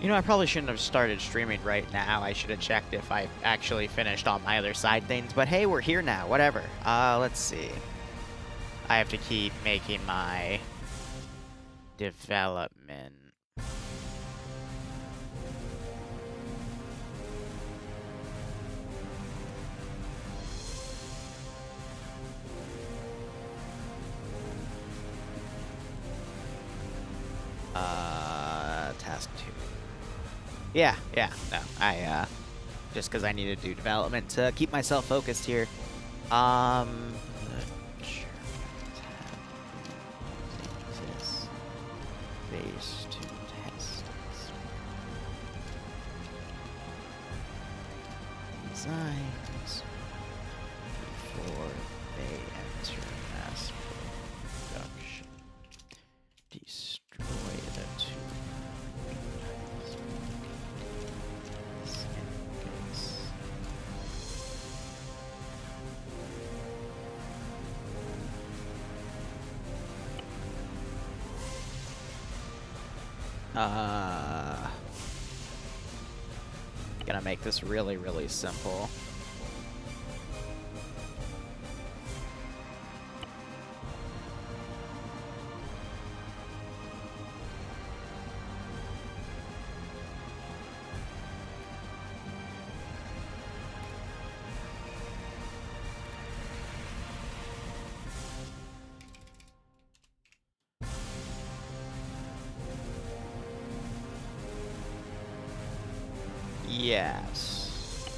You know, I probably shouldn't have started streaming right now. I should have checked if I actually finished all my other side things. But hey, we're here now. Whatever. Let's see. I have to keep making my development. Task 2. Yeah, no, just because I need to do development to keep myself focused here. Base to test designs before they enter mass production. Destroy the two. Gonna make this really, really simple. Yes.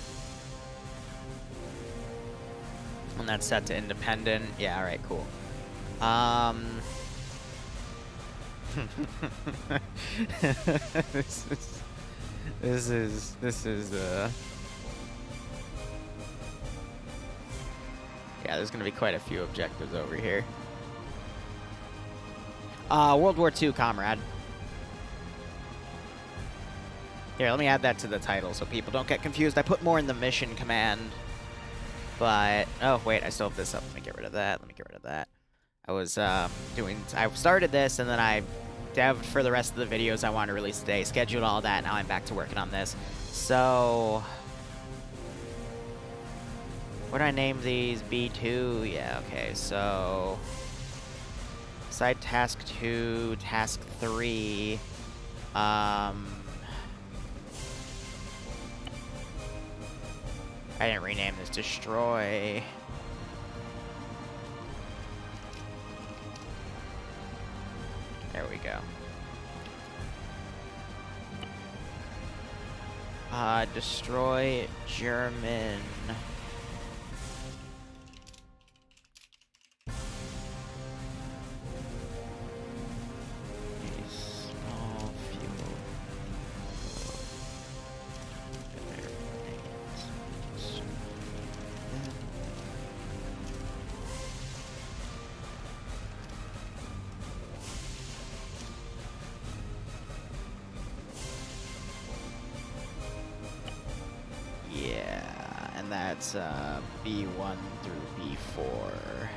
And that's set to independent. Yeah, alright, cool. This is yeah, there's gonna be quite a few objectives over here. World War II, comrade. Here, let me add that to the title so people don't get confused. I put more in the mission command, but... Oh, wait, I still have this up. Let me get rid of that. I was I started this, and then I dev'd for the rest of the videos I wanted to release today, scheduled all that, now I'm back to working on this. So... What do I name these? B2? Yeah, okay, so... Side task 2, task 3... I didn't rename this. Destroy. There we go. Destroy German. That's B1 through B4.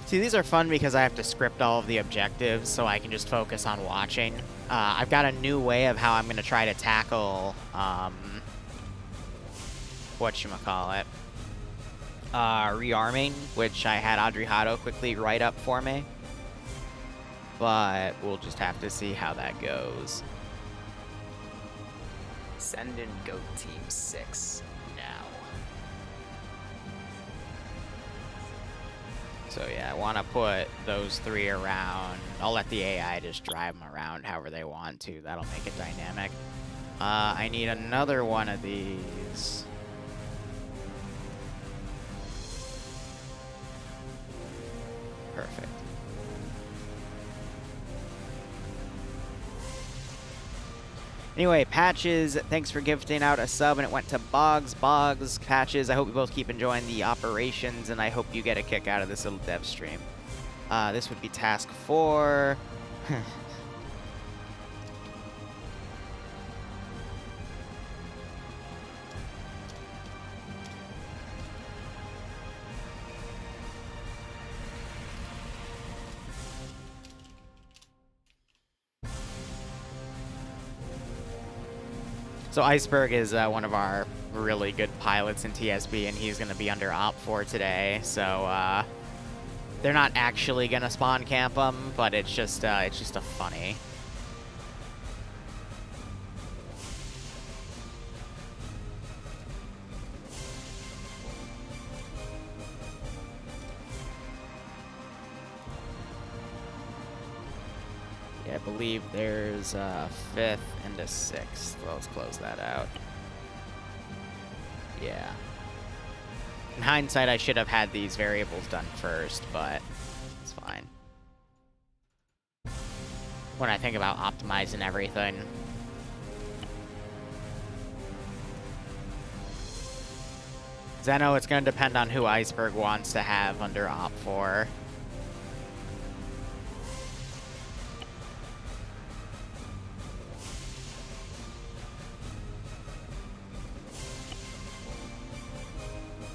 See, these are fun because I have to script all of the objectives so I can just focus on watching. I've got a new way of how I'm going to try to tackle, whatchamacallit, rearming, which I had Adriano quickly write up for me. But we'll just have to see how that goes. Send in Goat Team 6 now. So yeah, I want to put those 3 around. I'll let the AI just drive them around however they want to. That'll make it dynamic. I need another one of these. Perfect. Anyway, Patches, thanks for gifting out a sub, and it went to Boggs. Boggs, Patches, I hope you both keep enjoying the operations, and I hope you get a kick out of this little dev stream. This would be task 4. So Iceberg is one of our really good pilots in TSB, and he's going to be under Op 4 today. So they're not actually going to spawn camp him, but it's just a funny. I believe there's a 5th and a 6th. Well, let's close that out. Yeah. In hindsight, I should have had these variables done first, but it's fine. When I think about optimizing everything. Zeno, it's going to depend on who Iceberg wants to have under Op 4.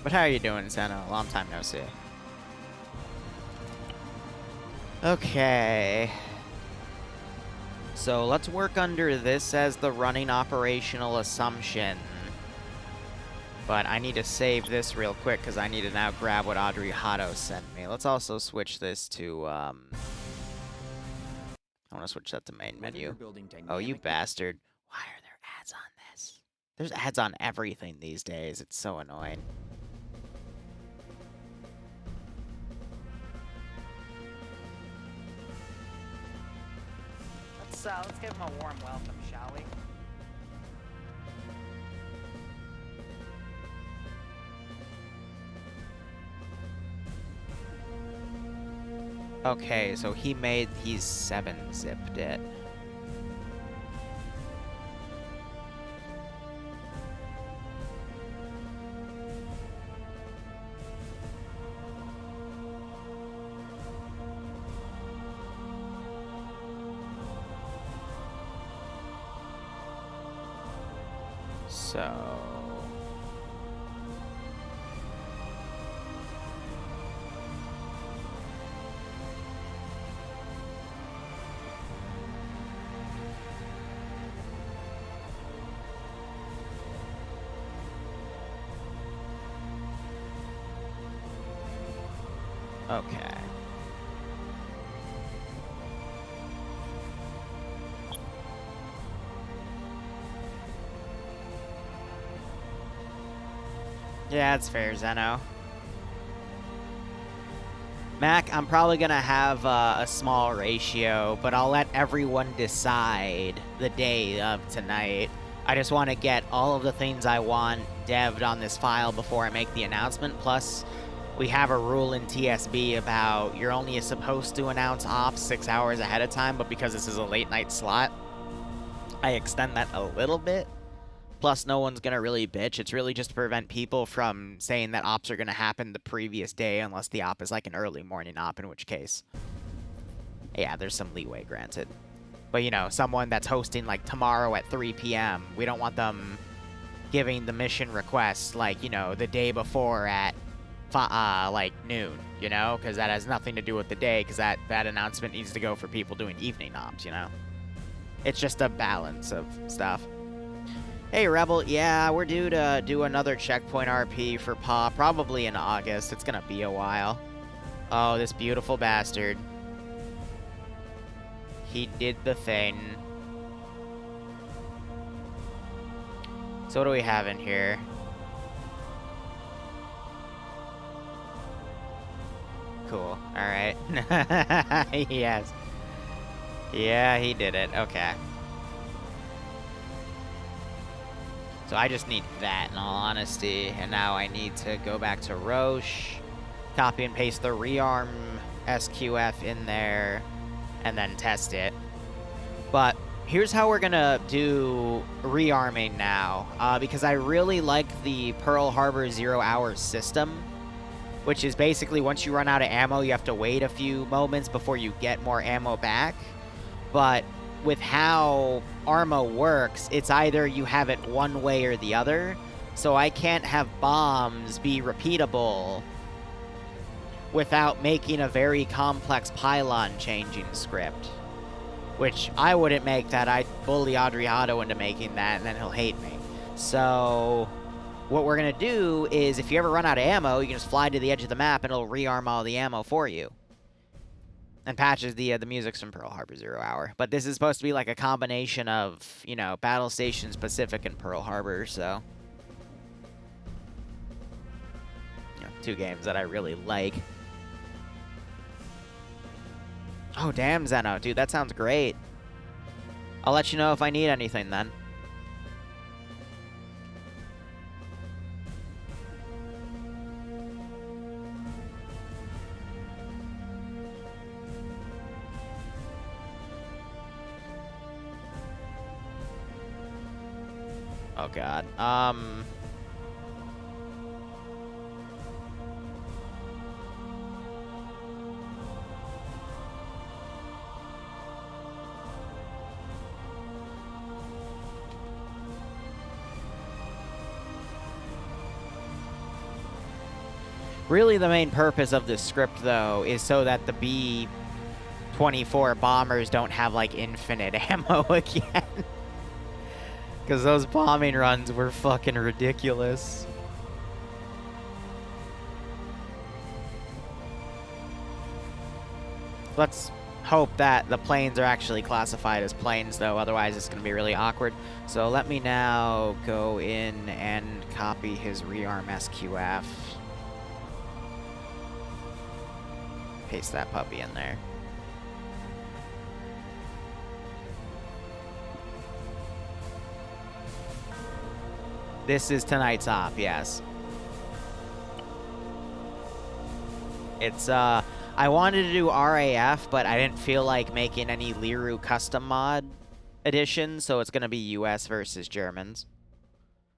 But how are you doing, Zeno? Long time no see. Okay. So let's work under this as the running operational assumption. But I need to save this real quick because I need to now grab what Audrey Hotto sent me. Let's also switch this to, I want to switch that to main menu. Oh, you bastard. Why are there ads on this? There's ads on everything these days. It's so annoying. Let's give him a warm welcome, shall we? Okay, so he's 7-zipped it. So... Okay. Yeah, it's fair, Zeno. Mac, I'm probably going to have a small ratio, but I'll let everyone decide the day of tonight. I just want to get all of the things I want dev'd on this file before I make the announcement. Plus, we have a rule in TSB about you're only supposed to announce ops 6 hours ahead of time, but because this is a late night slot, I extend that a little bit. Plus, no one's going to really bitch. It's really just to prevent people from saying that ops are going to happen the previous day unless the op is like an early morning op, in which case, yeah, there's some leeway granted. But, you know, someone that's hosting like tomorrow at 3 p.m., we don't want them giving the mission request like, you know, the day before at like noon, you know, because that has nothing to do with the day, because that announcement needs to go for people doing evening ops, you know. It's just a balance of stuff. Hey, Rebel, yeah, we're due to do another checkpoint RP for Pa, probably in August. It's gonna be a while. Oh, this beautiful bastard. He did the thing. So what do we have in here? Cool, alright. Yes. Yeah, he did it, okay. So I just need that, in all honesty, and now I need to go back to Roche, copy and paste the rearm SQF in there, and then test it. But Here's how we're gonna do rearming now, because I really like the Pearl Harbor 0 hour system, which is basically once you run out of ammo, you have to wait a few moments before you get more ammo back. But with how Arma works, it's either you have it one way or the other, so I can't have bombs be repeatable without making a very complex pylon changing script. Which I wouldn't make that. I'd bully Adriano into making that, and then he'll hate me. So what we're going to do is, if you ever run out of ammo, you can just fly to the edge of the map, and it'll rearm all the ammo for you. And patches the music's from Pearl Harbor 0 hour. But this is supposed to be like a combination of, you know, Battle Stations Pacific and Pearl Harbor, so... you know, 2 games that I really like. Oh, damn, Zeno. Dude, that sounds great. I'll let you know if I need anything, then. Oh, God. Really, the main purpose of this script, though, is so that the B-24 bombers don't have, like, infinite ammo again. Because those bombing runs were fucking ridiculous. Let's hope that the planes are actually classified as planes, though. Otherwise, it's going to be really awkward. So let me now go in and copy his rearm SQF. Paste that puppy in there. This is tonight's op, yes. It's, I wanted to do RAF, but I didn't feel like making any Liru custom mod edition, so it's gonna be US versus Germans.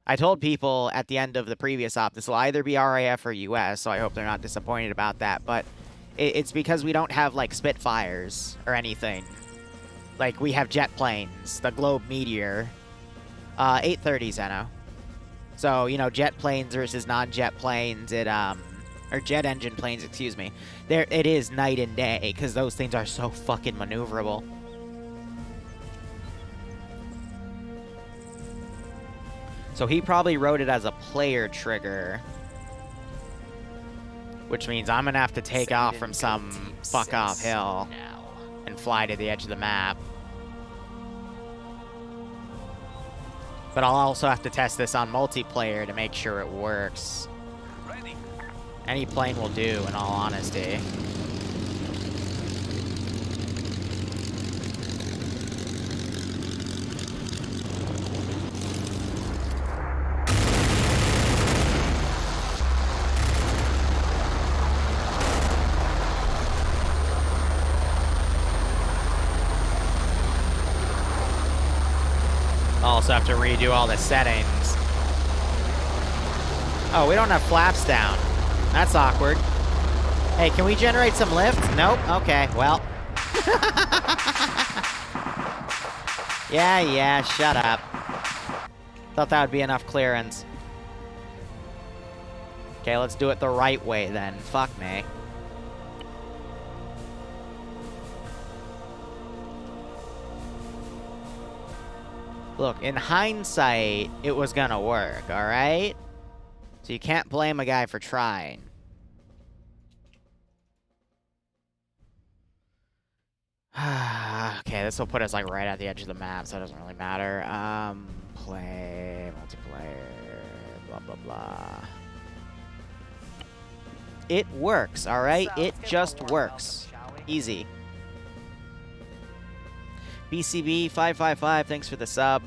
I told people at the end of the previous op, this will either be RAF or US, so I hope they're not disappointed about that, but it's because we don't have, like, Spitfires or anything. Like, we have jet planes, the Globe Meteor. 830 Zeno. So, you know, jet planes versus non-jet planes, or jet engine planes, excuse me. It is night and day, because those things are so fucking maneuverable. So he probably wrote it as a player trigger. Which means I'm going to have to take off from some fuck-off hill and fly to the edge of the map. But I'll also have to test this on multiplayer to make sure it works. Any plane will do, in all honesty. Also have to redo all the settings. Oh, we don't have flaps down. That's awkward. Hey, can we generate some lift? Nope. Okay, well. Yeah, shut up. Thought that would be enough clearance. Okay, let's do it the right way then. Fuck me. Look, in hindsight, it was gonna work, alright? So you can't blame a guy for trying. Okay, this will put us, like, right at the edge of the map, so it doesn't really matter. Play, multiplayer, blah, blah, blah. It works, alright? It just works. Easy. BCB555, thanks for the sub.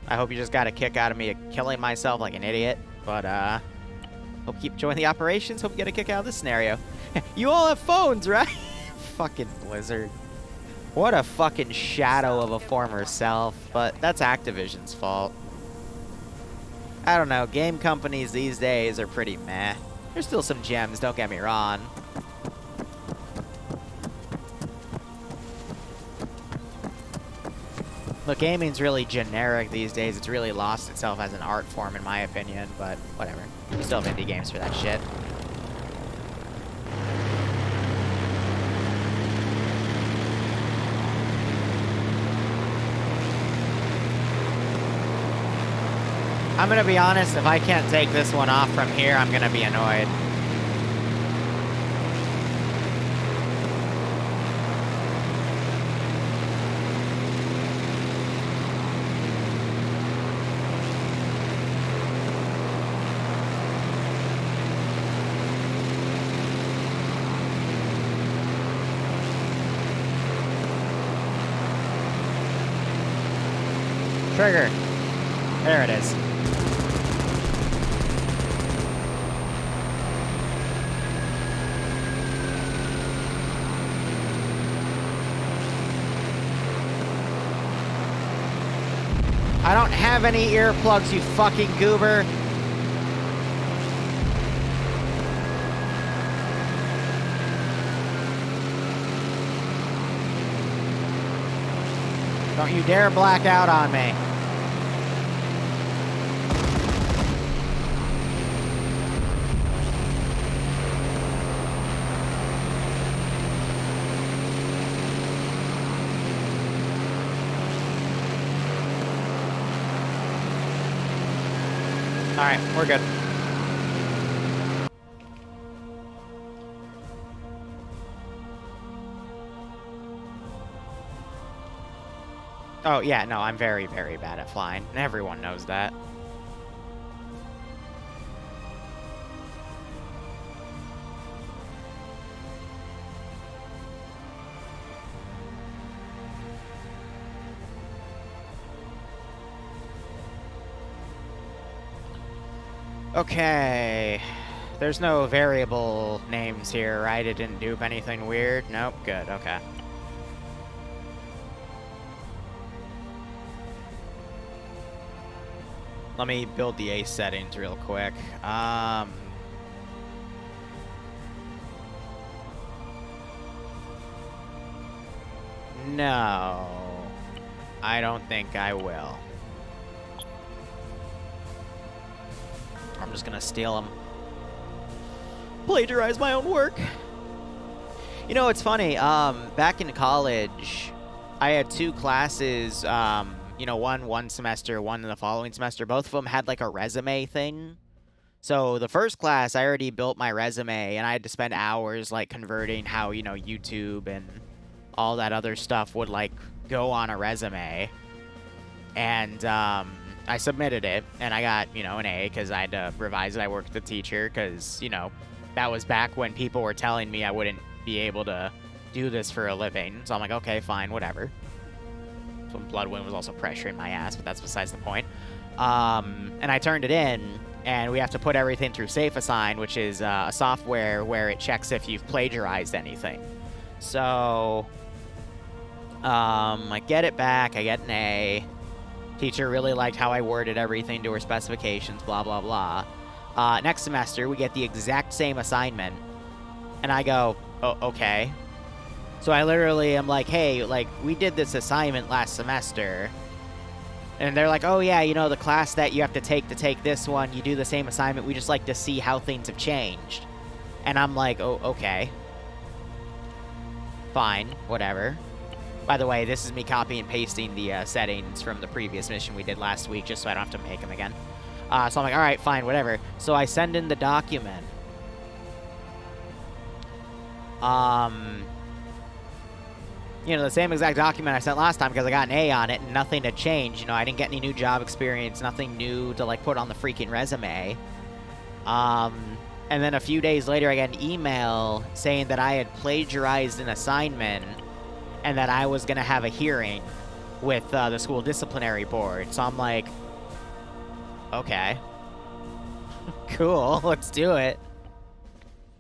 I hope you just got a kick out of me killing myself like an idiot. But, hope you keep enjoying the operations. Hope you get a kick out of this scenario. You all have phones, right? Fucking Blizzard. What a fucking shadow of a former self, but that's Activision's fault. I don't know, game companies these days are pretty meh. There's still some gems, don't get me wrong. Look, gaming's really generic these days. It's really lost itself as an art form, in my opinion, but whatever. We still have indie games for that shit. I'm gonna be honest, if I can't take this one off from here, I'm gonna be annoyed. Trigger. There it is. I don't have any earplugs, you fucking goober. Don't you dare black out on me. All right, we're good. Oh, yeah, no, I'm very, very bad at flying. And everyone knows that. Okay. There's no variable names here, right? It didn't dupe anything weird? Nope, good, okay. Let me build the ACE settings real quick. No. I don't think I will. I'm just gonna steal them. Plagiarize my own work. You know, it's funny. Back in college, I had two classes. You know, one semester, one in the following semester. Both of them had like a resume thing. So the first class, I already built my resume, and I had to spend hours like converting how, you know, YouTube and all that other stuff would like go on a resume. And I submitted it, and I got, you know, an A because I had to revise it. I worked with the teacher because, you know, that was back when people were telling me I wouldn't be able to do this for a living. So I'm like, okay, fine, whatever. So Bloodwind was also pressuring my ass, but that's besides the point. And I turned it in, and we have to put everything through SafeAssign, which is a software where it checks if you've plagiarized anything. So I get it back, I get an A. Teacher really liked how I worded everything to her specifications, blah, blah, blah. Next semester, we get the exact same assignment. And I go, oh, okay. So I literally am like, hey, like, we did this assignment last semester. And they're like, oh, yeah, you know, the class that you have to take this one, you do the same assignment. We just like to see how things have changed. And I'm like, oh, okay. Fine, whatever. By the way, this is me copy and pasting the settings from the previous mission we did last week, just so I don't have to make them again. So I'm like, all right, fine, whatever. So I send in the document. You know, the same exact document I sent last time because I got an A on it and nothing had changed. You know, I didn't get any new job experience, nothing new to, like, put on the freaking resume. And then a few days later, I got an email saying that I had plagiarized an assignment and that I was going to have a hearing with the school disciplinary board. So I'm like, okay. Cool, let's do it.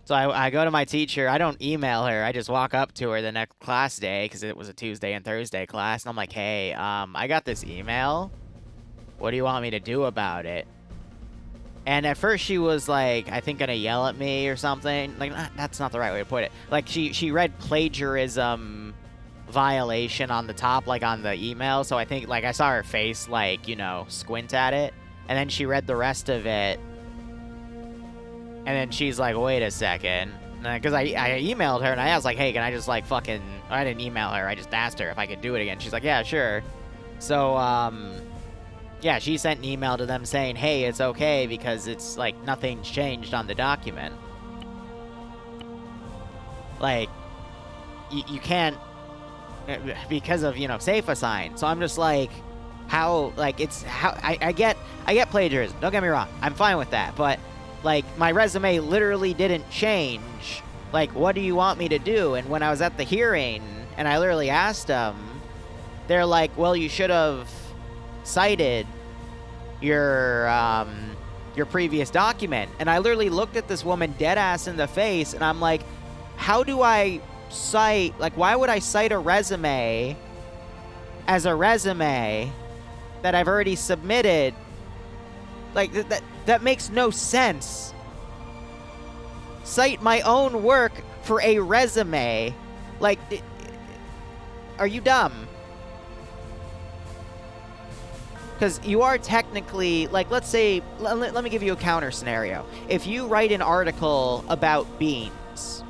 So I go to my teacher. I don't email her. I just walk up to her the next class day because it was a Tuesday and Thursday class. And I'm like, hey, I got this email. What do you want me to do about it? And at first she was like, I think gonna yell at me or something. Like, that's not the right way to put it. Like, she read plagiarism violation on the top, like on the email. So I think, like, I saw her face, like, you know, squint at it. And then she read the rest of it. And then she's like, wait a second. Because I emailed her and I was like, hey, can I just like fucking... I didn't email her. I just asked her if I could do it again. She's like, yeah, sure. So, yeah, she sent an email to them saying, hey, it's okay because it's like nothing's changed on the document. Like, you can't... because of, you know, safe assign. So I'm just like, how... Like, it's... how I get plagiarism. Don't get me wrong. I'm fine with that. But... like, my resume literally didn't change. Like, what do you want me to do? And when I was at the hearing, and I literally asked them, they're like, well, you should have cited your previous document. And I literally looked at this woman dead ass in the face, and I'm like, how do I cite... like, why would I cite a resume as a resume that I've already submitted? Like, that makes no sense. Cite my own work for a resume. Like, are you dumb? Because you are technically, like, let's say, let me give you a counter scenario. If you write an article about beans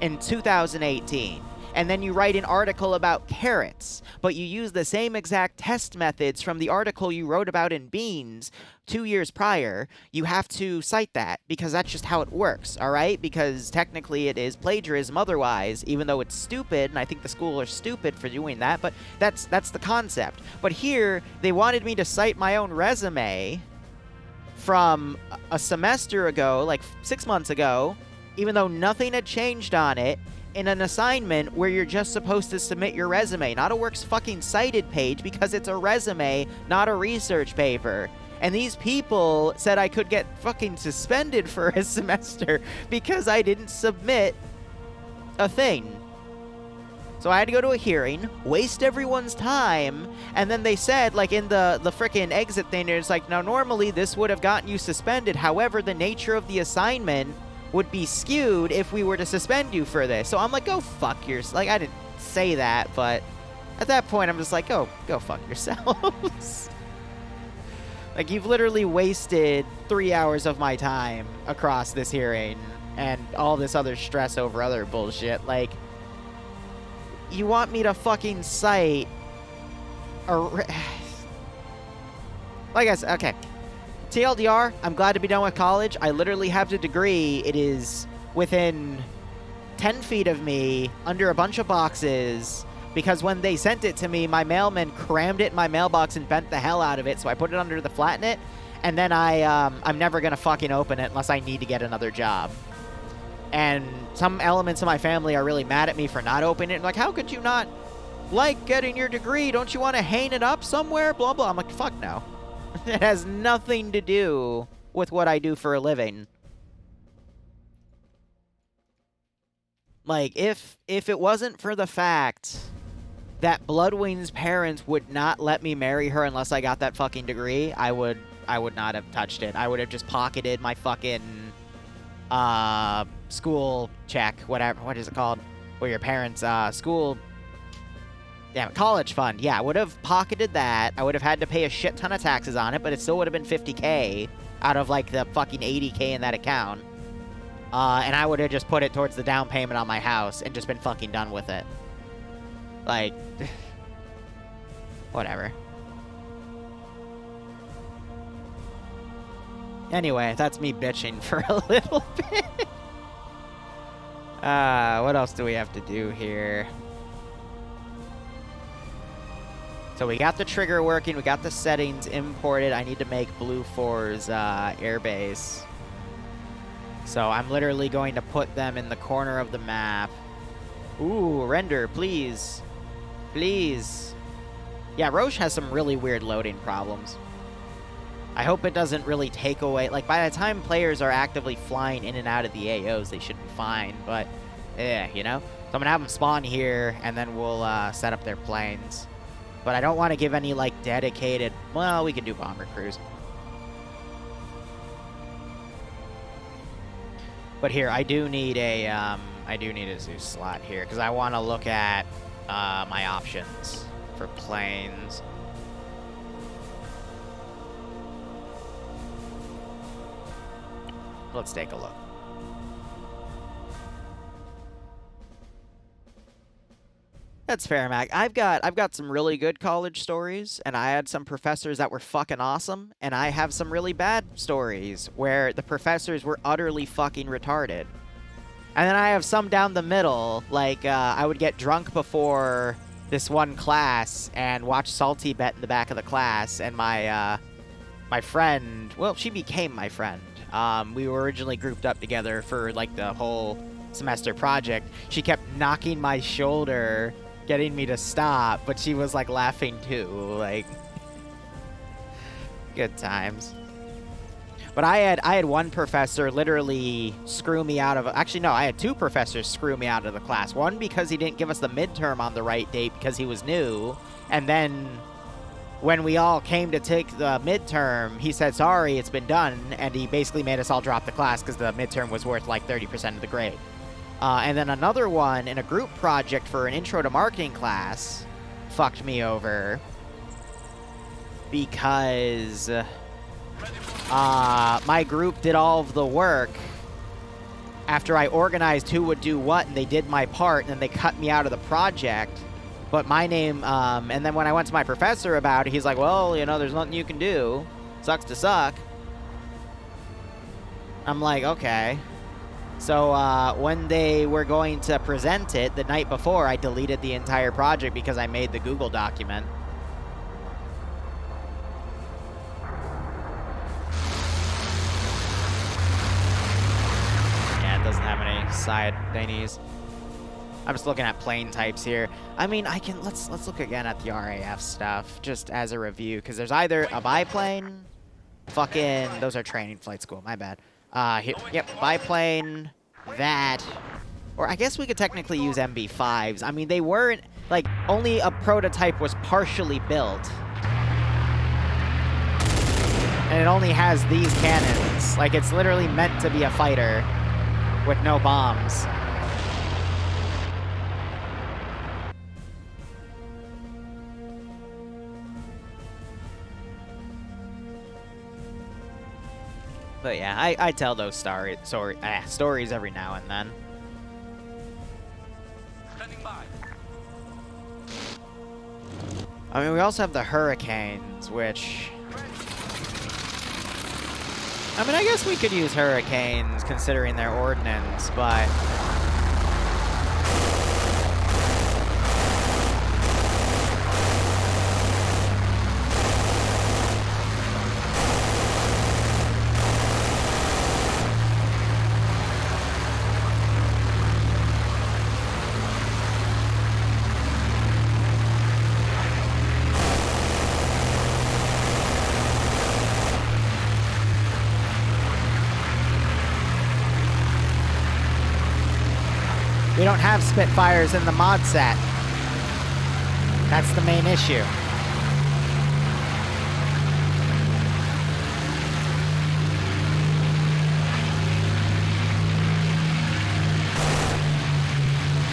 in 2018, and then you write an article about carrots, but you use the same exact test methods from the article you wrote about in beans 2 years prior, you have to cite that, because that's just how it works, all right? Because technically it is plagiarism otherwise, even though it's stupid, and I think the school are stupid for doing that, but that's the concept. But here, they wanted me to cite my own resume from a semester ago, like 6 months ago, even though nothing had changed on it, in an assignment where you're just supposed to submit your resume, not a works fucking cited page, because it's a resume, not a research paper. And these people said I could get fucking suspended for a semester because I didn't submit a thing. So I had to go to a hearing, waste everyone's time, and then they said, like, in the frickin' exit thing, it's like, now normally this would have gotten you suspended, however, the nature of the assignment would be skewed if we were to suspend you for this. So I'm like, go fuck yourself. Like, I didn't say that, but at that point, I'm just like, go fuck yourselves. Like, you've literally wasted 3 hours of my time across this hearing and all this other stress over other bullshit. Like, you want me to fucking cite a... like I said, okay. TLDR, I'm glad to be done with college. I literally have the degree. It is within 10 feet of me, under a bunch of boxes, because when they sent it to me, my mailman crammed it in my mailbox and bent the hell out of it, so I put it under the flatnet, and then I'm never gonna fucking open it unless I need to get another job. And some elements of my family are really mad at me for not opening it. Like, how could you not like getting your degree? Don't you want to hang it up somewhere? Blah, blah. I'm like, fuck no. It has nothing to do with what I do for a living. Like, if it wasn't for the fact that Bloodwing's parents would not let me marry her unless I got that fucking degree, I would not have touched it. I would have just pocketed my fucking school check, whatever. What is it called? Where your parents school... Damn it, college fund. Yeah, I would have pocketed that. I would have had to pay a shit ton of taxes on it, but it still would have been $50K out of, like, the fucking $80K in that account. And I would have just put it towards the down payment on my house and just been fucking done with it. Like, whatever. Anyway, that's me bitching for a little bit. What else do we have to do here? So we got the trigger working, we got the settings imported. I need to make Blue 4's airbase. So I'm literally going to put them in the corner of the map. Ooh, render, please. Please. Yeah, Roche has some really weird loading problems. I hope it doesn't really take away... Like, by the time players are actively flying in and out of the AOs, they should be fine, but... Yeah, you know? So I'm gonna have them spawn here, and then we'll set up their planes. But I don't want to give any, like, dedicated... Well, we can do bomber crews. But here, I do need a Zeus slot here, because I want to look at my options for planes. Let's take a look. That's fair, Mac. I've got some really good college stories, and I had some professors that were fucking awesome, and I have some really bad stories where the professors were utterly fucking retarded. And then I have some down the middle, like I would get drunk before this one class and watch Salty Bet in the back of the class, and my friend, well, she became my friend. We were originally grouped up together for like the whole semester project. She kept knocking my shoulder, getting me to stop, but she was like laughing too, like good times. But I had one professor literally screw me out of... Actually, no, I had two professors screw me out of the class. One because he didn't give us the midterm on the right date because he was new. And then when we all came to take the midterm, he said, sorry, it's been done. And he basically made us all drop the class because the midterm was worth like 30% of the grade. And then another one in a group project for an intro to marketing class fucked me over because... my group did all of the work after I organized who would do what, and they did my part, and then they cut me out of the project. But my name, and then when I went to my professor about it, he's like, well, you know, there's nothing you can do. Sucks to suck. I'm like, okay. So, when they were going to present it the night before, I deleted the entire project because I made the Google document. Doesn't have any side thingies. I'm just looking at plane types here. I mean, let's look again at the RAF stuff just as a review, because there's either a biplane, fucking those are training flight school. My bad. Yep, biplane, that, or I guess we could technically use MB5s. I mean, they weren't like only a prototype was partially built, and it only has these cannons. Like it's literally meant to be a fighter with no bombs. But yeah, I tell those stories every now and then. Standing by. I mean, we also have the Hurricanes, which... I mean, I guess we could use Hurricanes considering their ordnance, but... We don't have Spitfires in the mod set. That's the main issue.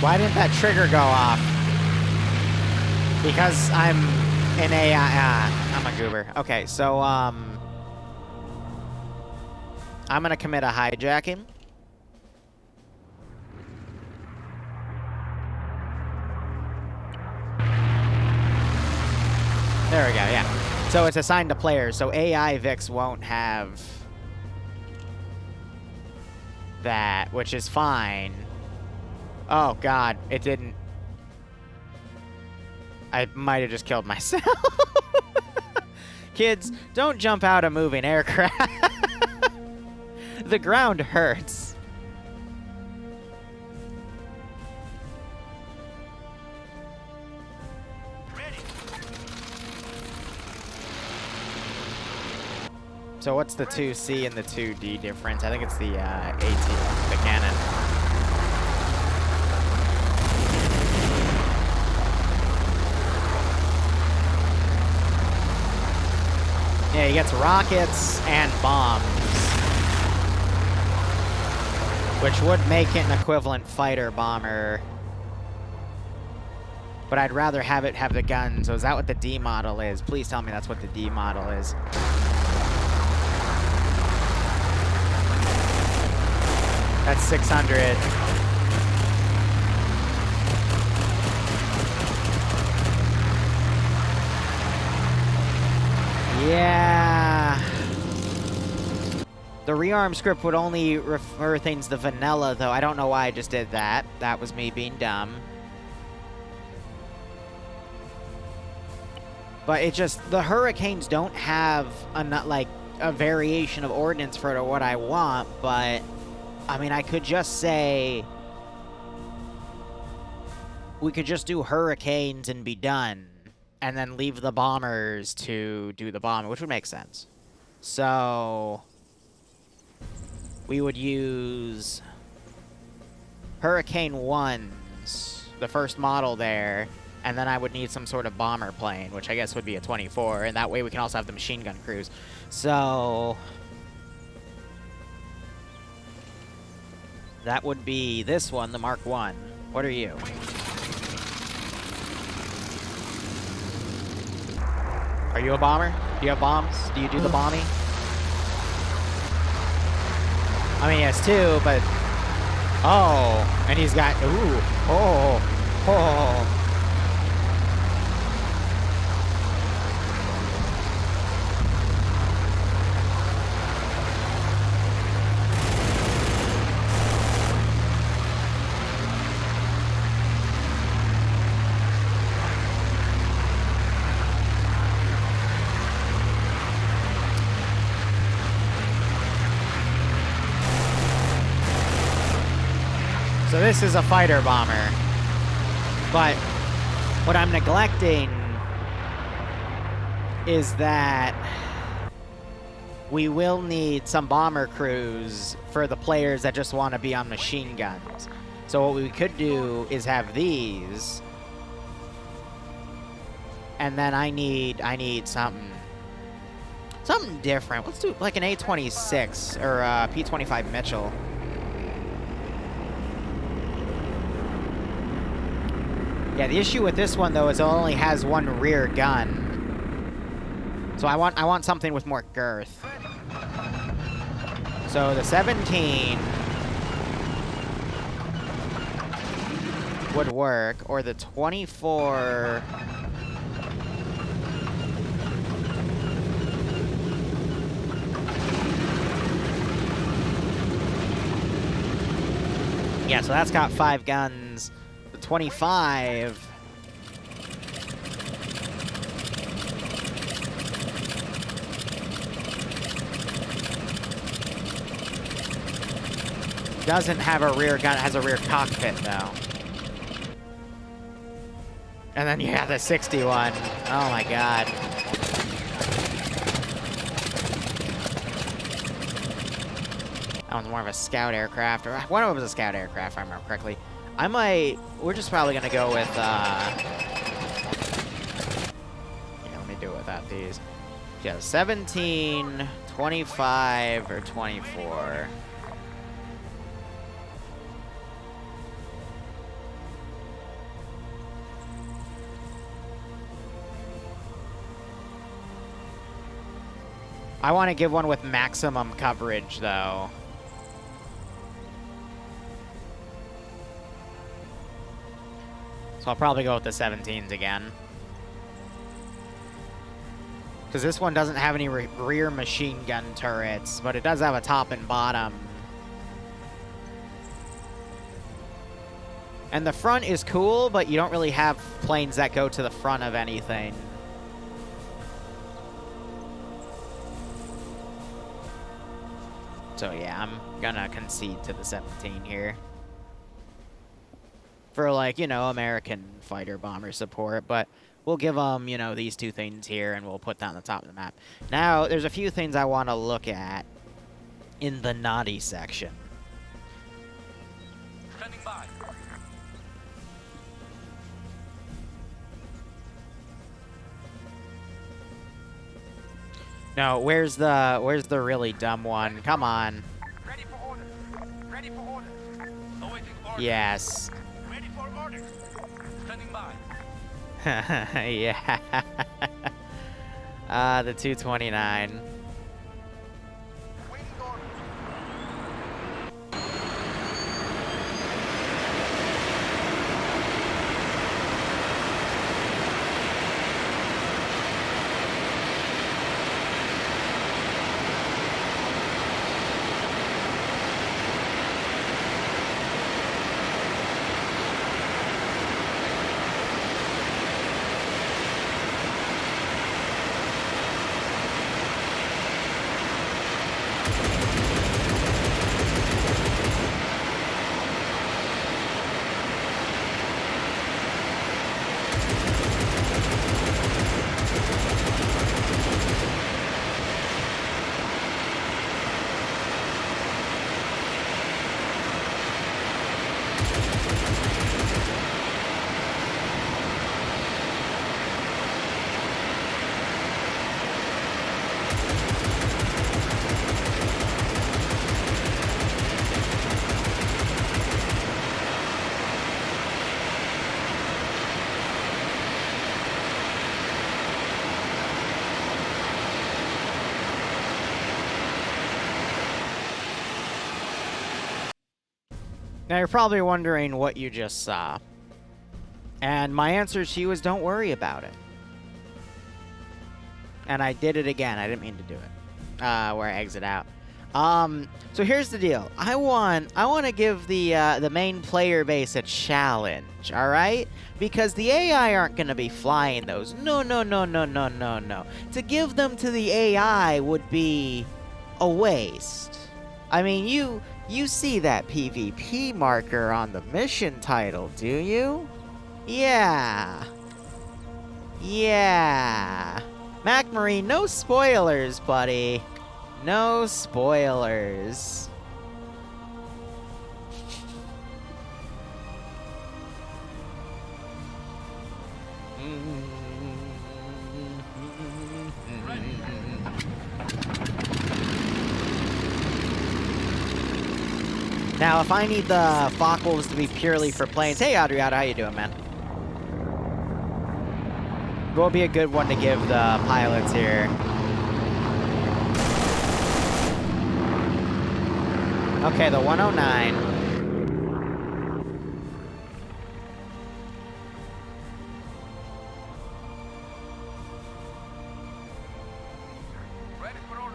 Why didn't that trigger go off? Because I'm in a, I'm a goober. Okay, so, I'm gonna commit a hijacking. There we go, yeah. So it's assigned to players, so AI Vix won't have that, which is fine. Oh, God, it didn't. I might have just killed myself. Kids, don't jump out of moving aircraft. The ground hurts. So what's the 2C and the 2D difference? I think it's the AT, the cannon. Yeah, he gets rockets and bombs, which would make it an equivalent fighter bomber. But I'd rather have it have the gun. So is that what the D model is? Please tell me that's what the D model is. That's 600. Yeah. The rearm script would only refer things to vanilla, though. I don't know why I just did that. That was me being dumb. But it just, the Hurricanes don't have a variation of ordnance for what I want, but I mean, I could just say we could just do Hurricanes and be done, and then leave the bombers to do the bombing, which would make sense. So we would use Hurricane 1s, the first model there, and then I would need some sort of bomber plane, which I guess would be a 24, and that way we can also have the machine gun crews. So that would be this one, the Mark 1. What are you? Are you a bomber? Do you have bombs? Do you do the bombing? I mean, he has two, but... Oh, and he's got... Ooh. Oh. So this is a fighter bomber, but what I'm neglecting is that we will need some bomber crews for the players that just want to be on machine guns. So what we could do is have these, and then I need something different. Let's do like an A-26 or a P-25 Mitchell. Yeah, the issue with this one, though, is it only has one rear gun. So I want something with more girth. So the 17 would work, or the 24... Yeah, so that's got 5 guns. 25. Doesn't have a rear gun, it has a rear cockpit though. And then you have the 61. Oh my god. That one's more of a scout aircraft, or one of them was a scout aircraft if I remember correctly. We're just probably gonna go with, yeah, let me do it without these. Yeah, 17, 25, or 24. I want to give one with maximum coverage, though. So I'll probably go with the 17s again. Because this one doesn't have any rear machine gun turrets, but it does have a top and bottom. And the front is cool, but you don't really have planes that go to the front of anything. So yeah, I'm gonna concede to the 17 here. For, like, you know, American fighter bomber support, but We'll give them, you know, these two things here, and we'll put that on the top of the map. Now, there's a few things I want to look at in the naughty section. Standing by. No, where's the really dumb one? Come on. Ready for order. Ready for order. Awaiting order. Yes. Ready for order. Standing by. Yeah. The 229. Waiting order. Now, you're probably wondering what you just saw. And my answer to you is don't worry about it. And I did it again. I didn't mean to do it. Where I exit out. So here's the deal. I want to give the main player base a challenge, all right? Because the AI aren't going to be flying those. No. To give them to the AI would be a waste. I mean, you see that PvP marker on the mission title, do you? Yeah. Mac Marine, no spoilers, buddy. No spoilers. Now, if I need the Focke-Wulfs to be purely for planes... Hey, Adriata, how you doing, man? What would be a good one to give the pilots here? Okay, the 109. Ready for order.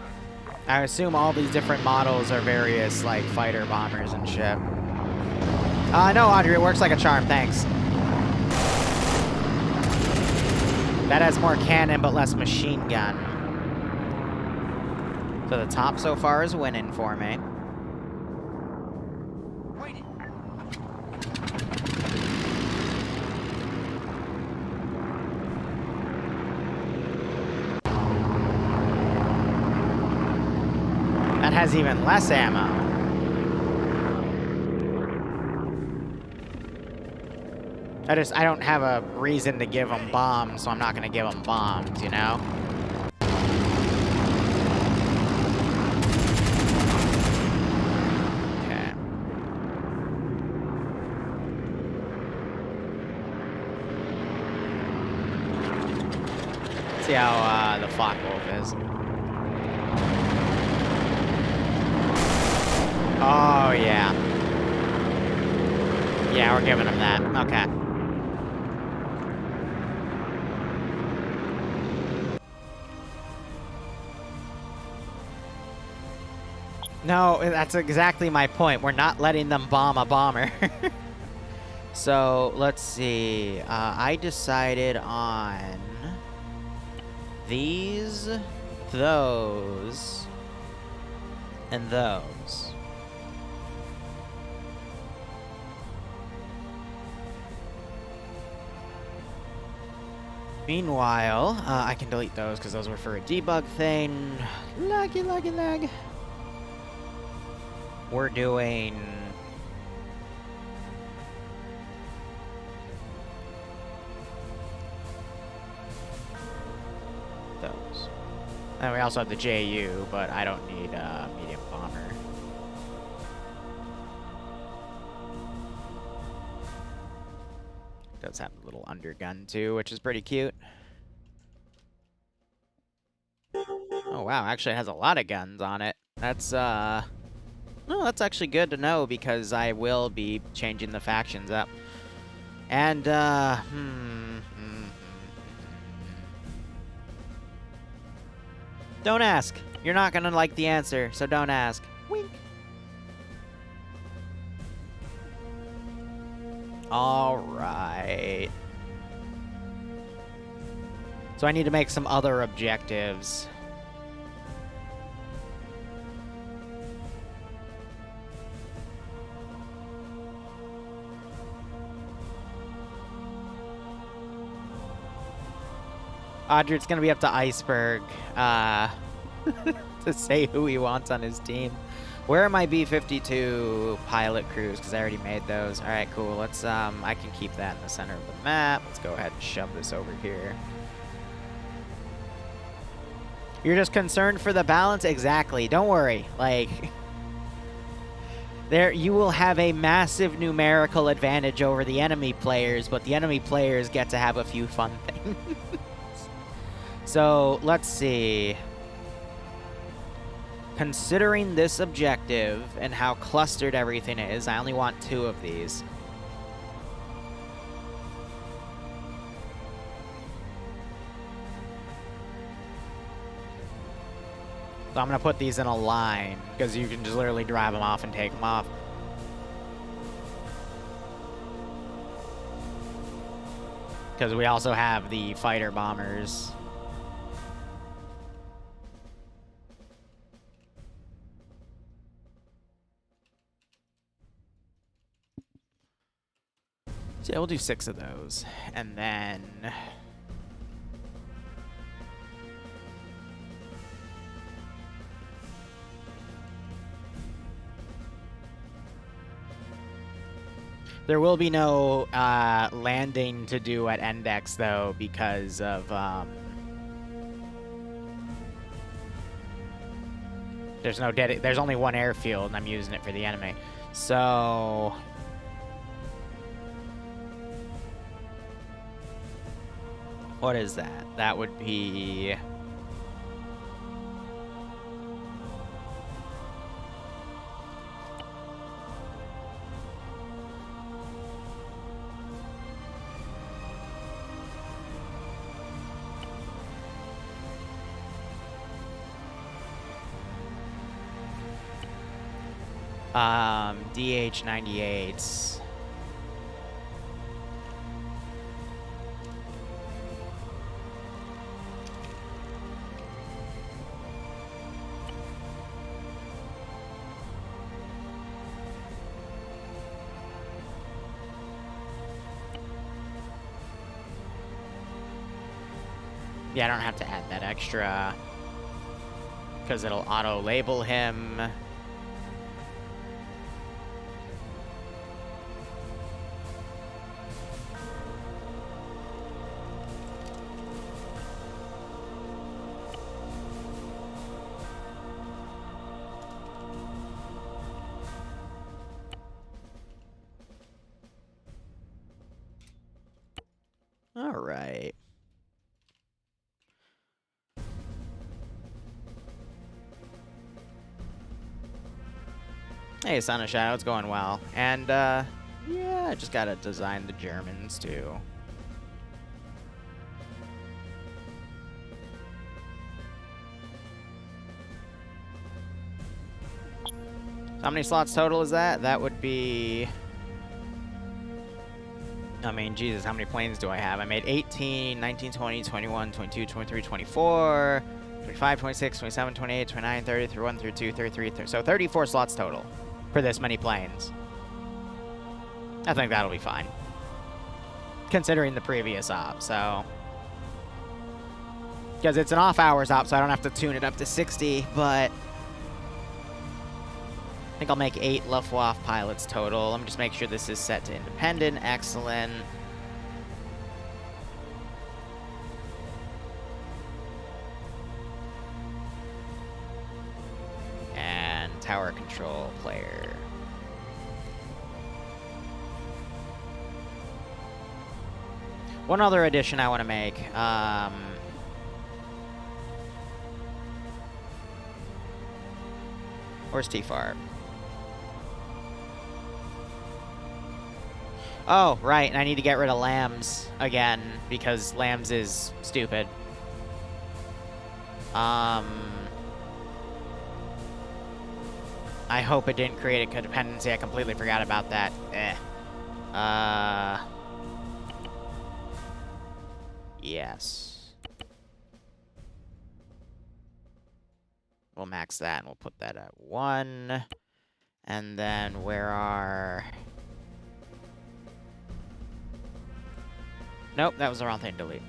I assume all these different models are various, like, fighter bombers and shit. No, Audrey, it works like a charm, thanks. That has more cannon, but less machine gun. So the top so far is winning for me. Waiting. That has even less ammo. I don't have a reason to give them bombs, so I'm not gonna give them bombs, you know? Okay. See how the Focke-Wulf is. Oh, yeah. Yeah, we're giving him that. Okay. No, that's exactly my point. We're not letting them bomb a bomber. So, let's see. I decided on these, those, and those. Meanwhile, I can delete those because those were for a debug thing. Laggy, laggy, lag. We're doing... those. And we also have the JU, but I don't need a medium bomber. Does have a little undergun too, which is pretty cute. Oh wow, actually it has a lot of guns on it. That's no, that's actually good to know because I will be changing the factions up. And don't ask. You're not gonna like the answer, so don't ask. Wink. All right. So I need to make some other objectives. Audrey, it's gonna be up to Iceberg to say who he wants on his team. Where are my B-52 pilot crews? Because I already made those. All right, cool. Let's I can keep that in the center of the map. Let's go ahead and shove this over here. You're just concerned for the balance? Exactly. Don't worry. Like, there, you will have a massive numerical advantage over the enemy players, but the enemy players get to have a few fun things. So, let's see. Considering this objective and how clustered everything is, I only want 2 of these. So I'm going to put these in a line, because you can just literally drive them off and take them off. Because we also have the fighter bombers. So yeah, we'll do 6 of those. And then... there will be no landing to do at Index, though, because of... there's no there's only one airfield, and I'm using it for the enemy. So... what is that? That would be... DH-98s. Yeah, I don't have to add that extra because it'll auto-label him. All right. Hey, Son of Shadow, it's going well. And, yeah, I just gotta design the Germans, too. How many slots total is that? That would be... I mean, Jesus, how many planes do I have? I made 18, 19, 20, 21, 22, 23, 24, 25, 26, 27, 28, 29, 30, 31, 32, 33, 30. So 34 slots total for this many planes. I think that'll be fine, considering the previous op, so... Because it's an off-hours op, so I don't have to tune it up to 60, but... I think I'll make 8 Luftwaffe pilots total. Let me just make sure this is set to independent. Excellent. And tower control player. One other addition I want to make. Where's T-Far? Oh, right, and I need to get rid of Lambs again, because Lambs is stupid. I hope it didn't create a codependency. I completely forgot about that. Yes. We'll max that, and we'll put that at 1. And then where are... Nope, that was the wrong thing to delete.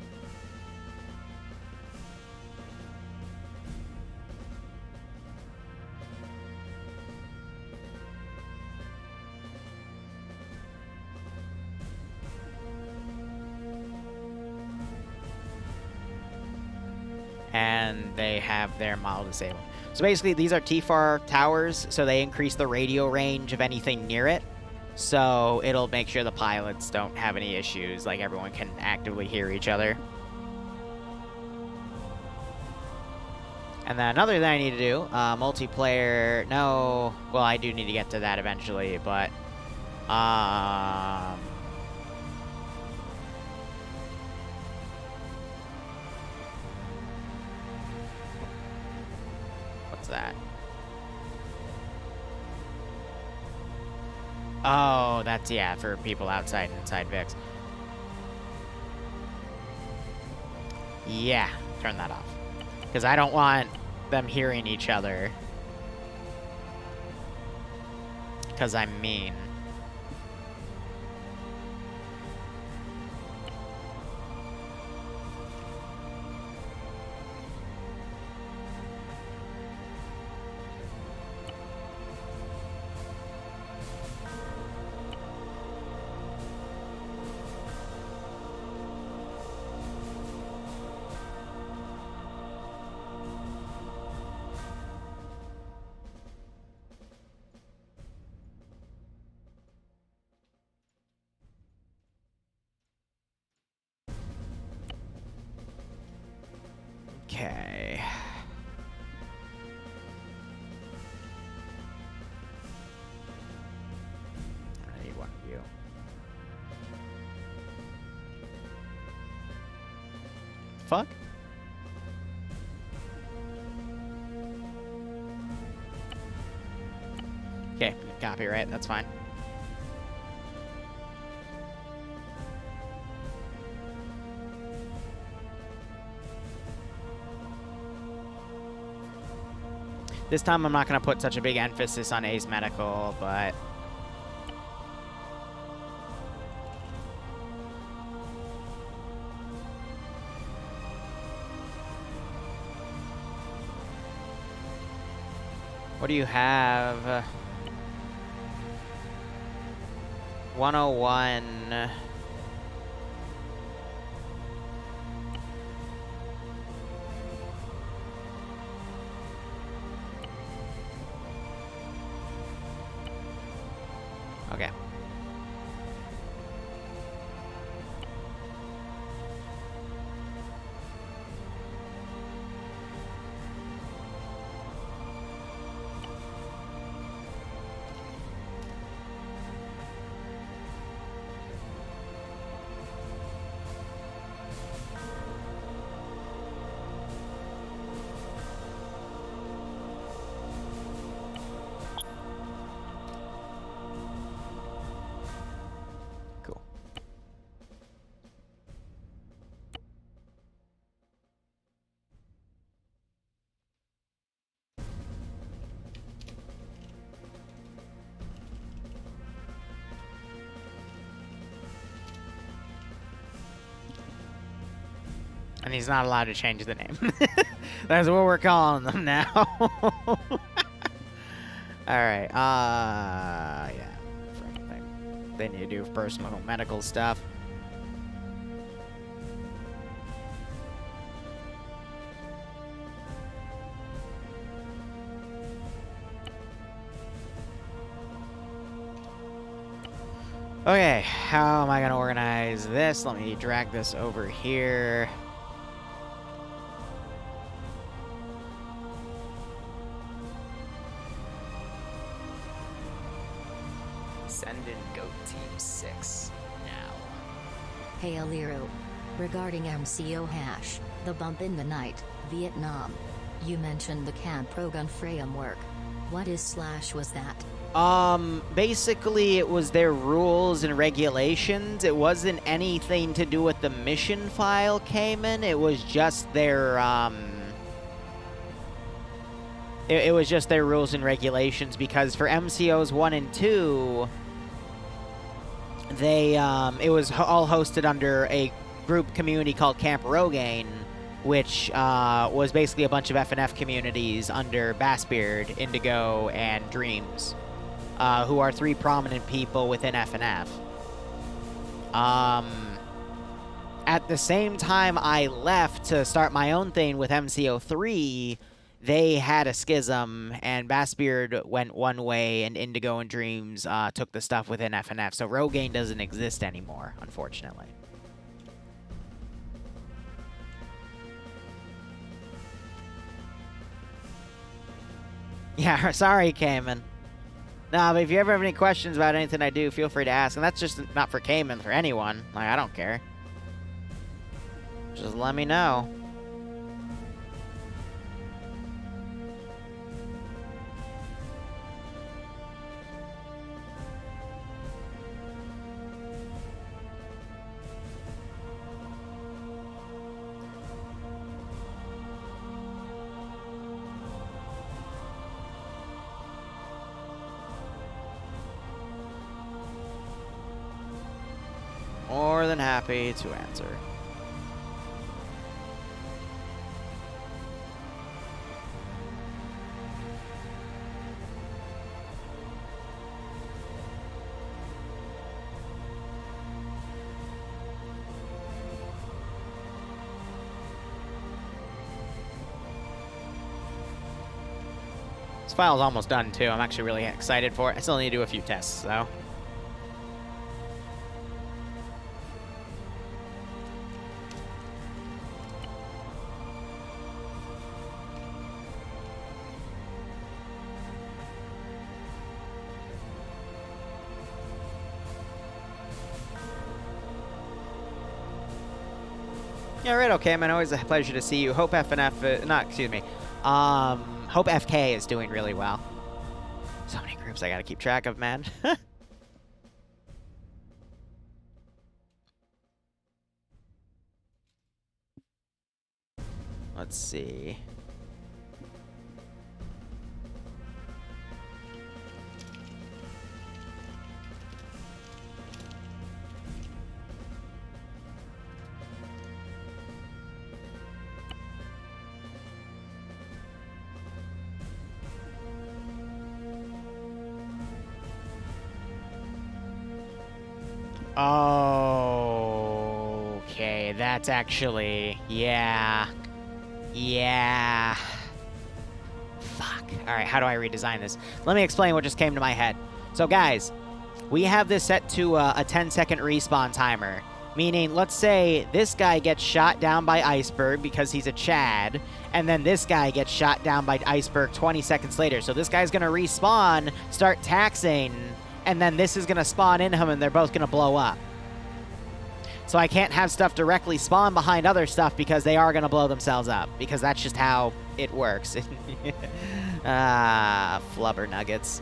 And they have their model disabled. So basically, these are TFAR towers, so they increase the radio range of anything near it. So it'll make sure the pilots don't have any issues, like everyone can actively hear each other. And then another thing I need to do, multiplayer, no, well, I do need to get to that eventually, but, what's that? Oh, that's, yeah, for people outside and inside VIX. Yeah, turn that off. Because I don't want them hearing each other. Because I'm mean. Okay. I need one of you. Fuck? Okay, copyright, that's fine. This time I'm not going to put such a big emphasis on Ace Medical, but... What do you have? 101... Okay. And he's not allowed to change the name. That's what we're calling them now. Alright, yeah. For anything they need to do for personal medical stuff. Okay, how am I gonna organize this? Let me drag this over here. Send in Goat Team 6 now. Hey Liru. Regarding MCO hash, the bump in the night, Vietnam. You mentioned the Camp Progun framework. What is / was that? Basically it was their rules and regulations. It wasn't anything to do with the mission file, Cayman. It was just their, It was just their rules and regulations, because for MCOs 1 and 2, they, it was all hosted under a group community called Camp Rogaine, which was basically a bunch of FNF communities under Bassbeard, Indigo, and Dreams, who are 3 prominent people within FNF. At the same time I left to start my own thing with MCO3, they had a schism, and Bassbeard went one way, and Indigo and Dreams took the stuff within FNF, so Rogaine doesn't exist anymore, unfortunately. Yeah, sorry, Cayman. No, but if you ever have any questions about anything I do, feel free to ask. And that's just not for Cayman, for anyone. Like, I don't care. Just let me know. More than happy to answer. This file's almost done too. I'm actually really excited for it. I still need to do a few tests though. Yeah, right, okay, man. Always a pleasure to see you. Hope FNF, Hope FK is doing really well. So many groups I gotta keep track of, man. Let's see. Oh, okay, that's actually, yeah. Fuck. All right, how do I redesign this? Let me explain what just came to my head. So, guys, we have this set to a 10-second respawn timer, meaning, let's say this guy gets shot down by Iceberg because he's a Chad, and then this guy gets shot down by Iceberg 20 seconds later. So this guy's going to respawn, start taxing, and then this is going to spawn in him, and they're both going to blow up. So I can't have stuff directly spawn behind other stuff because they are going to blow themselves up, because that's just how it works. Flubber nuggets.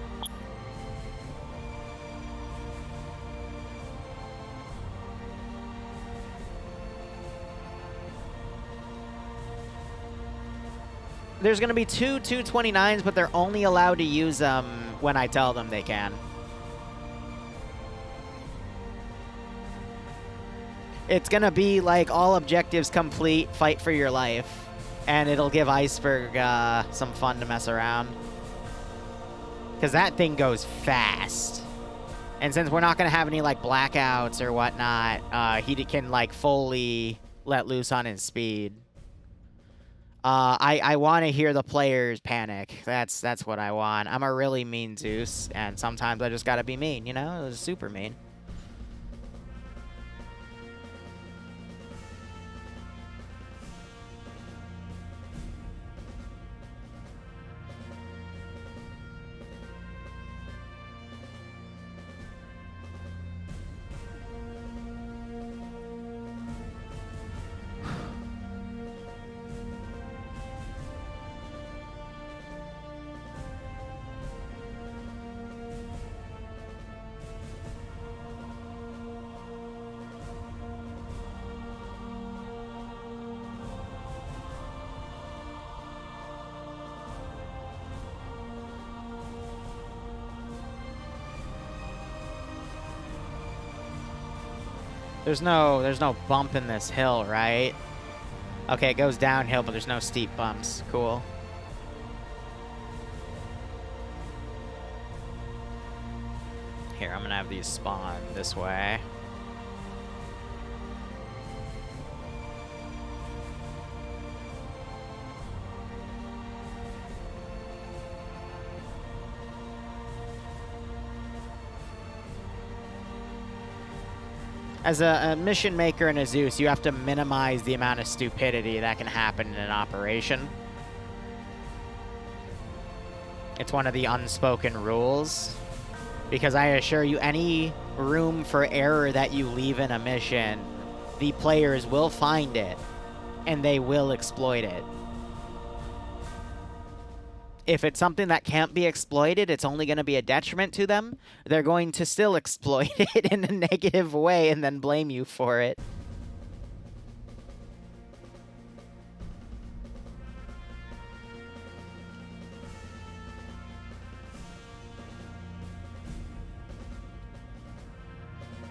There's going to be 2 229s, but they're only allowed to use them when I tell them they can. It's gonna be like all objectives complete, fight for your life. And it'll give Iceberg some fun to mess around. Because that thing goes fast. And since we're not gonna have any like blackouts or whatnot, he can like fully let loose on his speed. I want to hear the players panic. That's what I want. I'm a really mean Zeus, and sometimes I just gotta be mean, you know? It was super mean. There's no bump in this hill, right? Okay, it goes downhill, but there's no steep bumps. Cool. Here, I'm gonna have these spawn this way. As a mission maker and a Zeus, you have to minimize the amount of stupidity that can happen in an operation. It's one of the unspoken rules. Because I assure you, any room for error that you leave in a mission, the players will find it, and they will exploit it. If it's something that can't be exploited, it's only going to be a detriment to them. They're going to still exploit it in a negative way and then blame you for it.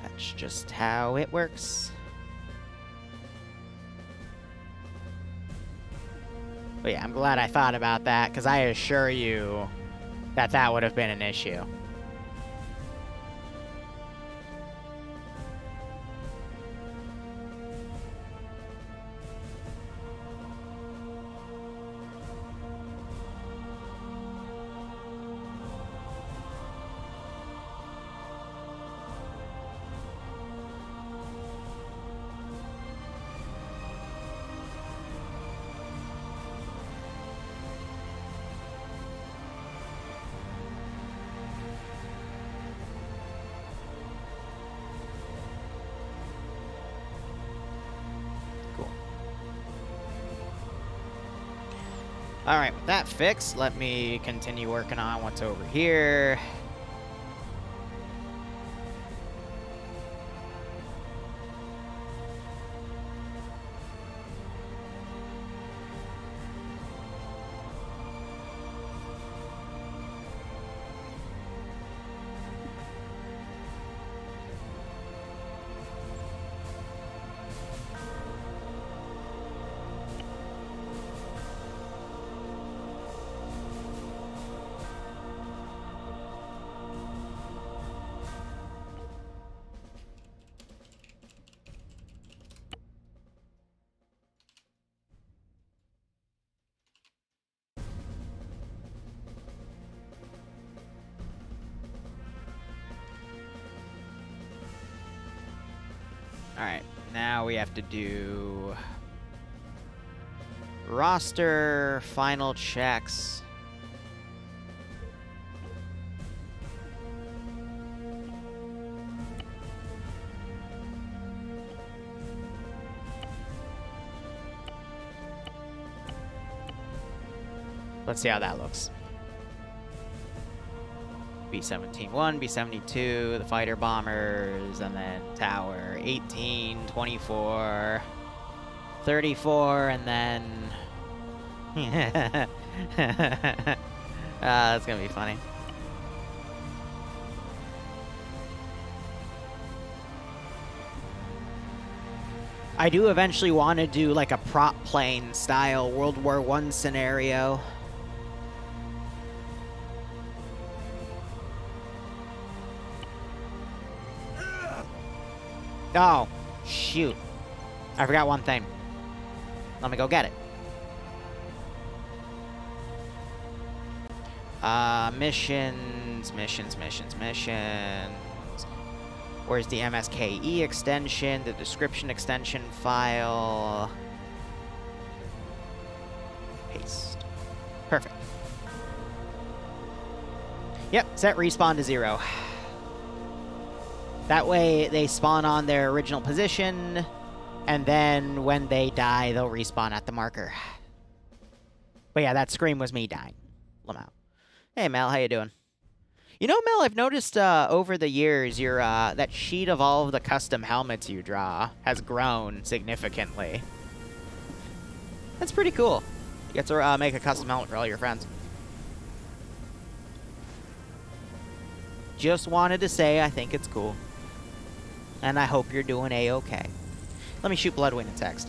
That's just how it works. But yeah, I'm glad I thought about that, because I assure you that that would have been an issue. Alright, with that fixed, let me continue working on what's over here. Alright, now we have to do roster, final checks. Let's see how that looks. B-17-1, B-72, the fighter bombers, and then tower 18, 24, 34, and then... that's gonna be funny. I do eventually want to do like a prop plane style World War I scenario. Oh, shoot. I forgot one thing. Let me go get it. Missions. Where's the MSKE extension, the description extension file? Paste. Perfect. Yep, set respawn to 0. That way they spawn on their original position, and then when they die, they'll respawn at the marker. But yeah, that scream was me dying. Lamau. Hey, Mel, how you doing? You know, Mel, I've noticed over the years your that sheet of all of the custom helmets you draw has grown significantly. That's pretty cool. You get to make a custom helmet for all your friends. Just wanted to say I think it's cool. And I hope you're doing A-okay. Let me shoot Bloodwind in text.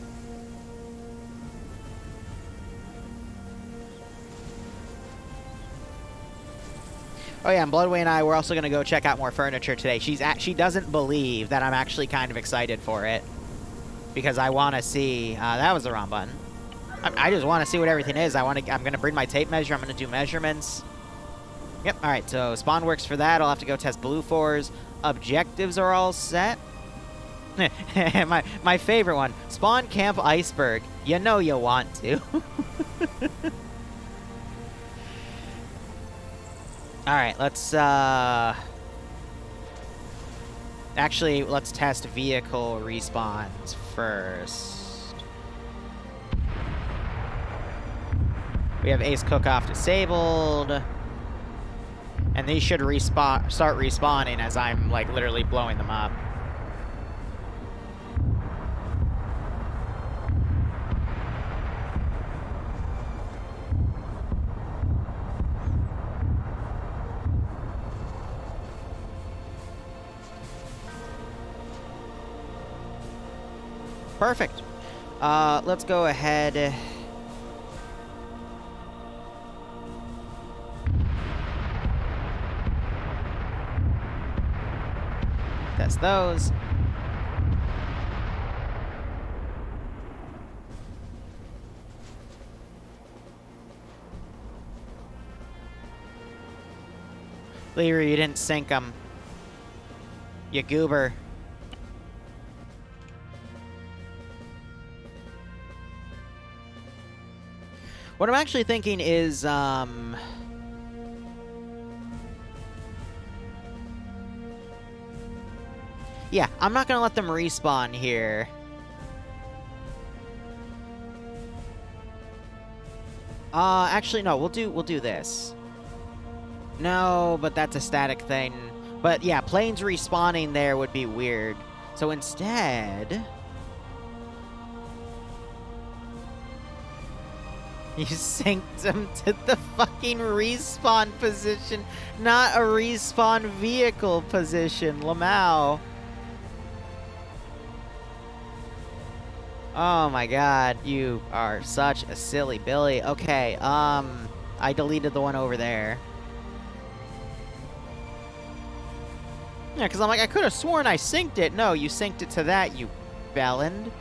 Oh yeah, and Bloodway and I, we're also going to go check out more furniture today. She doesn't believe that I'm actually kind of excited for it. Because I want to see... that was the wrong button. I just want to see what everything is. I'm going to bring my tape measure. I'm going to do measurements. Yep, alright, so spawn works for that. I'll have to go test Blue 4s. Objectives are all set. my favorite one. Spawn Camp Iceberg. You know you want to. Alright, let's, actually, let's test vehicle respawns first. We have Ace Cook-Off disabled. And these should start respawning as I'm, like, literally blowing them up. Perfect. Let's go ahead. Test those. Liru, you didn't sink them. You goober. What I'm actually thinking is, yeah, I'm not gonna let them respawn here. Actually, no, we'll do this. No, but that's a static thing. But yeah, planes respawning there would be weird. So instead... You synced them to the fucking respawn position, not a respawn vehicle position, Lamau. Oh my god, you are such a silly Billy. Okay, I deleted the one over there. Yeah, because I'm like, I could have sworn I synced it. No, you synced it to that, you bellend.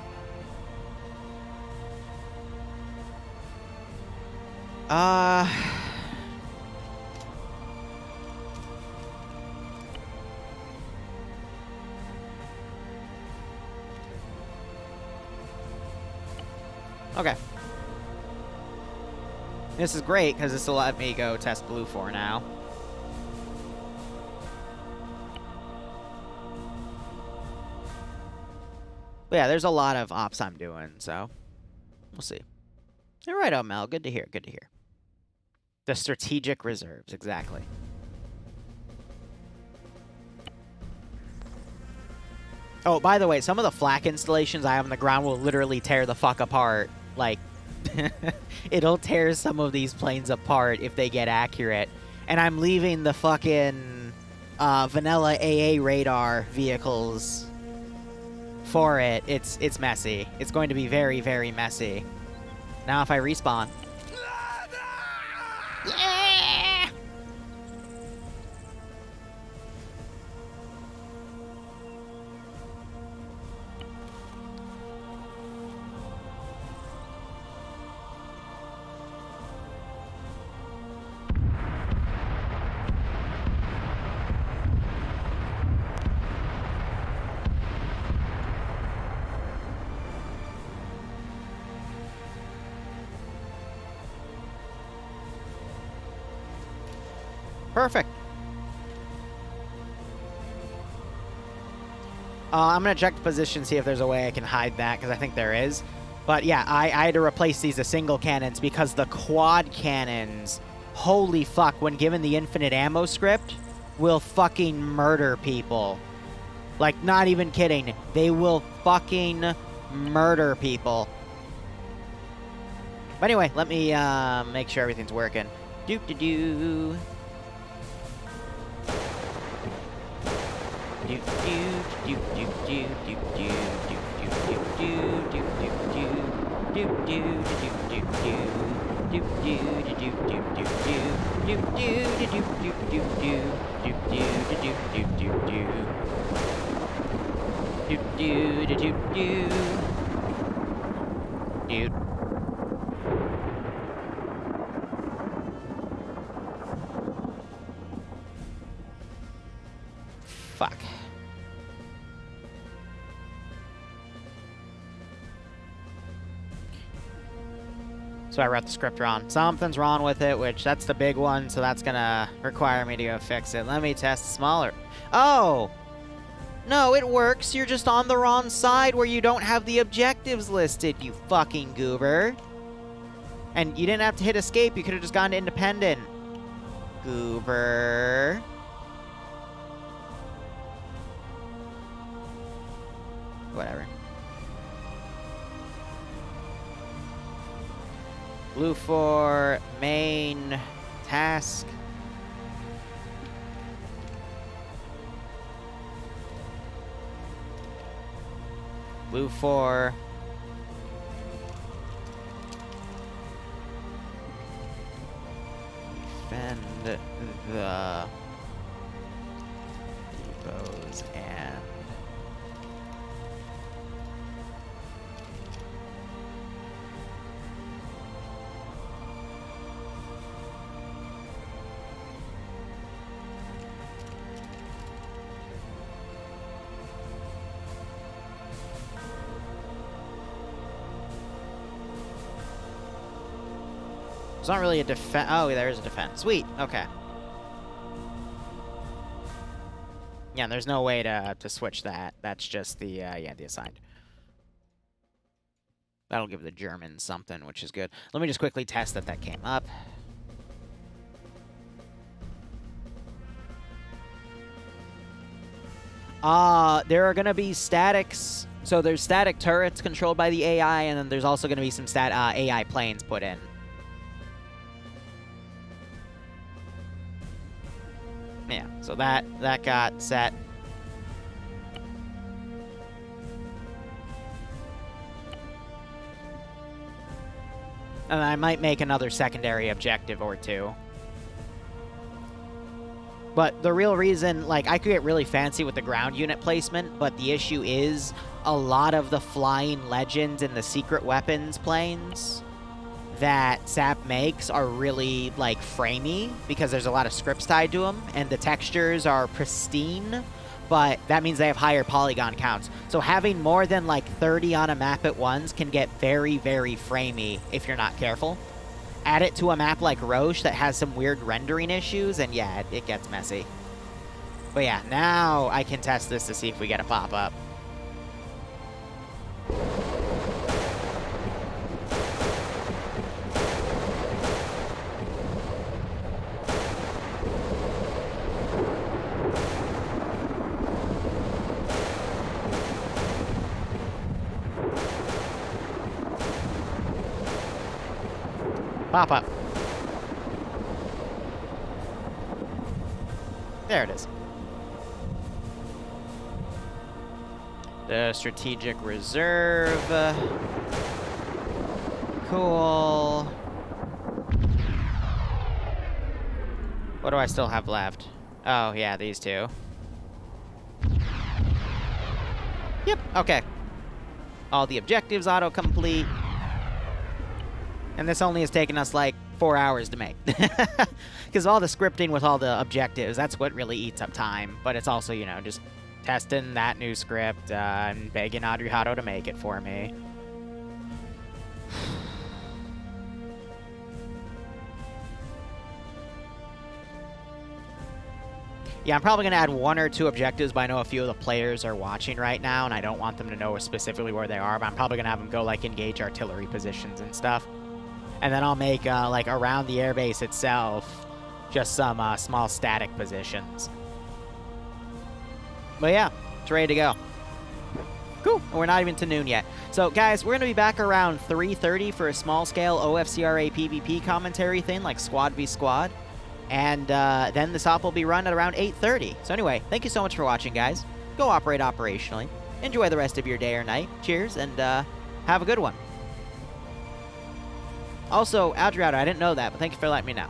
Okay. This is great, because this will let me go test Blue 4 now. But yeah, there's a lot of ops I'm doing, so we'll see. All right, Mel. Good to hear. Good to hear. The strategic reserves, exactly. Oh, by the way, some of the flak installations I have on the ground will literally tear the fuck apart. Like, it'll tear some of these planes apart if they get accurate. And I'm leaving the fucking vanilla AA radar vehicles for it, it's messy. It's going to be very, very messy. Now if I respawn. Yeah! Perfect. I'm gonna check the position, see if there's a way I can hide that, because I think there is. But yeah, I had to replace these to single cannons because the quad cannons, holy fuck, when given the infinite ammo script, will fucking murder people. Like, not even kidding. They will fucking murder people. But anyway, let me make sure everything's working. Doop-de-doo. Fuck. So I wrote the script wrong. Something's wrong with it, which that's the big one, so that's gonna require me to go fix it. Let me test smaller. Oh! No, it works. You're just on the wrong side where you don't have the objectives listed, you fucking goober. And you didn't have to hit escape. You could have just gone to independent. Goober. Whatever. Blue for main task. Blue for defend the depots and it's not really a defense. Oh, there is a defense. Sweet. Okay. Yeah, there's no way to switch that. That's just the, yeah, the assigned. That'll give the Germans something, which is good. Let me just quickly test that that came up. There are going to be statics. So there's static turrets controlled by the AI, and then there's also going to be some AI planes put in. Yeah, so that got set. And I might make another secondary objective or two. But the real reason, like, I could get really fancy with the ground unit placement, but the issue is a lot of the flying legends and the secret weapons planes that SAP makes are really, like, framey, because there's a lot of scripts tied to them, and the textures are pristine, but that means they have higher polygon counts. So having more than, like, 30 on a map at once can get very, very framey if you're not careful. Add it to a map like Roche that has some weird rendering issues, and yeah, it gets messy. But yeah, now I can test this to see if we get a pop-up. Pop up. There it is. The strategic reserve. Cool. What do I still have left? Oh, yeah, these two. Yep, okay. All the objectives auto-complete. And this only has taken us like 4 hours to make. Because all the scripting with all the objectives, that's what really eats up time. But it's also, you know, just testing that new script and begging Adriano to make it for me. Yeah, I'm probably going to add 1 or 2 objectives, but I know a few of the players are watching right now, and I don't want them to know specifically where they are, but I'm probably going to have them go, like, engage artillery positions and stuff. And then I'll make, like, around the airbase itself, just some small static positions. But yeah, it's ready to go. Cool, and we're not even to noon yet. So, guys, we're going to be back around 3:30 for a small-scale OFCRA PvP commentary thing, like squad v squad. And then the SOP will be run at around 8:30. So anyway, thank you so much for watching, guys. Go operate operationally. Enjoy the rest of your day or night. Cheers, and have a good one. Also, Adriano, I didn't know that, but thank you for letting me know.